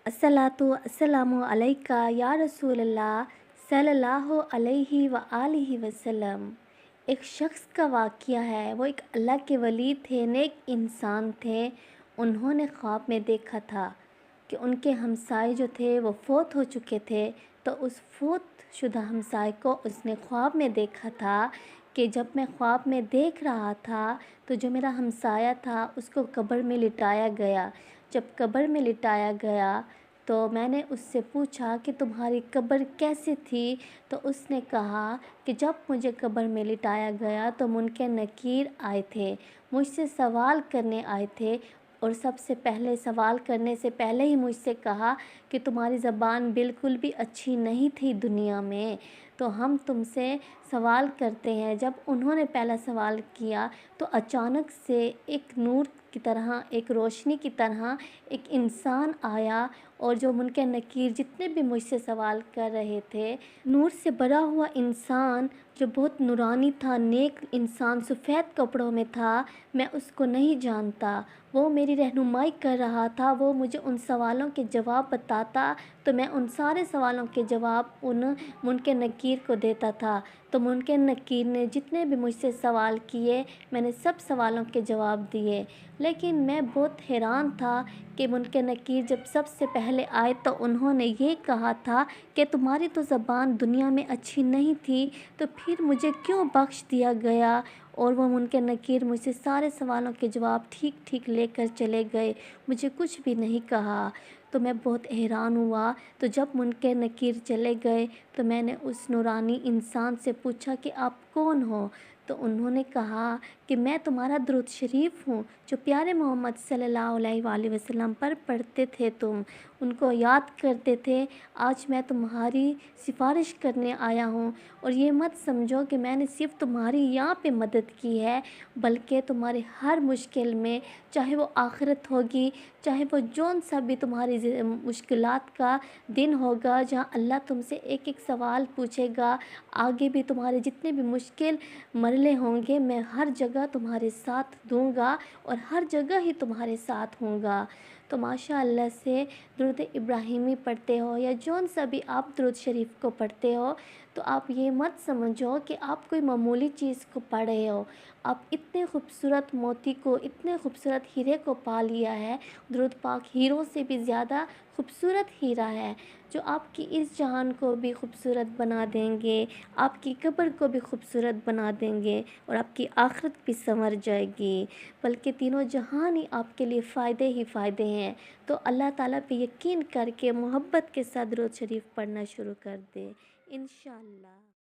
अस्सलातु अस्सलामु अलैका या रसूल अल्लाह सल्लल्लाहु अलैहि व आलिहि वसल्लम। एक शख्स का वाक़या है। वो एक अल्लाह के वली थे, नेक इंसान थे। उन्होंने ख्वाब में देखा था कि उनके हमसाए जो थे वो फ़ौत हो चुके थे। तो उस फ़ौत शुदा हमसाए को उसने ख्वाब में देखा था कि जब मैं ख्वाब में देख रहा था तो जो मेरा हमसाया था उसको कब्र में लिटाया गया। जब कब्र में लिटाया गया तो मैंने उससे पूछा कि तुम्हारी कब्र कैसी थी? तो उसने कहा कि जब मुझे कब्र में लिटाया गया तो मुनकर नकीर आए थे, मुझसे सवाल करने आए थे। और सबसे पहले सवाल करने से पहले ही मुझसे कहा कि तुम्हारी ज़बान बिल्कुल भी अच्छी नहीं थी दुनिया में, तो हम तुमसे सवाल करते हैं। जब उन्होंने पहला सवाल किया तो अचानक से एक नूर की तरह, एक रोशनी की तरह एक इंसान आया और जो मुनकर नकीर जितने भी मुझसे सवाल कर रहे थे, नूर से भरा हुआ इंसान जो बहुत नूरानी था, नेक इंसान सफ़ेद कपड़ों में था, मैं उसको नहीं जानता। वो मेरी रहनुमाई कर रहा था, वो मुझे उन सवालों के जवाब बताता तो मैं उन सारे सवालों के जवाब उन मुनकर नकीर को देता था। तो मुनकर नकीर ने जितने भी मुझसे सवाल किए, मैंने सब सवालों के जवाब दिए। लेकिन मैं बहुत हैरान था कि मुनकर नकीर जब सबसे पहले आए तो उन्होंने ये कहा था कि तुम्हारी तो ज़बान दुनिया में अच्छी नहीं थी, तो फिर मुझे क्यों बख्श दिया गया? और वो मुनकर नकीर मुझसे सारे सवालों के जवाब ठीक ठीक लेकर चले गए, मुझे कुछ भी नहीं कहा। तो मैं बहुत हैरान हुआ। तो जब मुनकर नकीर चले गए तो मैंने उस नूरानी इंसान से पूछा कि आप कौन हो? तो उन्होंने कहा कि मैं तुम्हारा दुरूद शरीफ हूँ जो प्यारे मोहम्मद सल्लल्लाहु अलैहि वसल्लम पर पढ़ते थे, तुम उनको याद करते थे। आज मैं तुम्हारी सिफारिश करने आया हूँ और ये मत समझो कि मैंने सिर्फ तुम्हारी यहाँ पे मदद की है, बल्कि तुम्हारे हर मुश्किल में, चाहे वो आखिरत होगी, चाहे वो जौन सा भी तुम्हारी मुश्किलात का दिन होगा जहाँ अल्लाह तुमसे एक एक सवाल पूछेगा, आगे भी तुम्हारे जितने भी मुश्किल मरले होंगे, मैं हर जगह तुम्हारे साथ दूंगा और हर जगह ही तुम्हारे साथ होऊंगा। तो माशाअल्लाह से दुरूद इब्राहिमी पढ़ते हो या जौन सा भी आप दुरूद शरीफ को पढ़ते हो, तो आप ये मत समझो कि आप कोई मामूली चीज़ को पढ़ रहे हो। आप इतने खूबसूरत मोती को, इतने खूबसूरत हीरे को पा लिया है। दुरूद पाक हीरों से भी ज़्यादा खूबसूरत हीरा है जो आपकी इस जहान को भी खूबसूरत बना देंगे, आपकी कब्र को भी खूबसूरत बना देंगे और आपकी आखिरत भी संवर जाएगी, बल्कि तीनों जहान ही आपके लिए फ़ायदे ही फ़ायदे हैं। तो अल्लाह ताला पे यकीन करके मोहब्बत के साथ दुरूद शरीफ पढ़ना शुरू कर दे इंशाअल्लाह।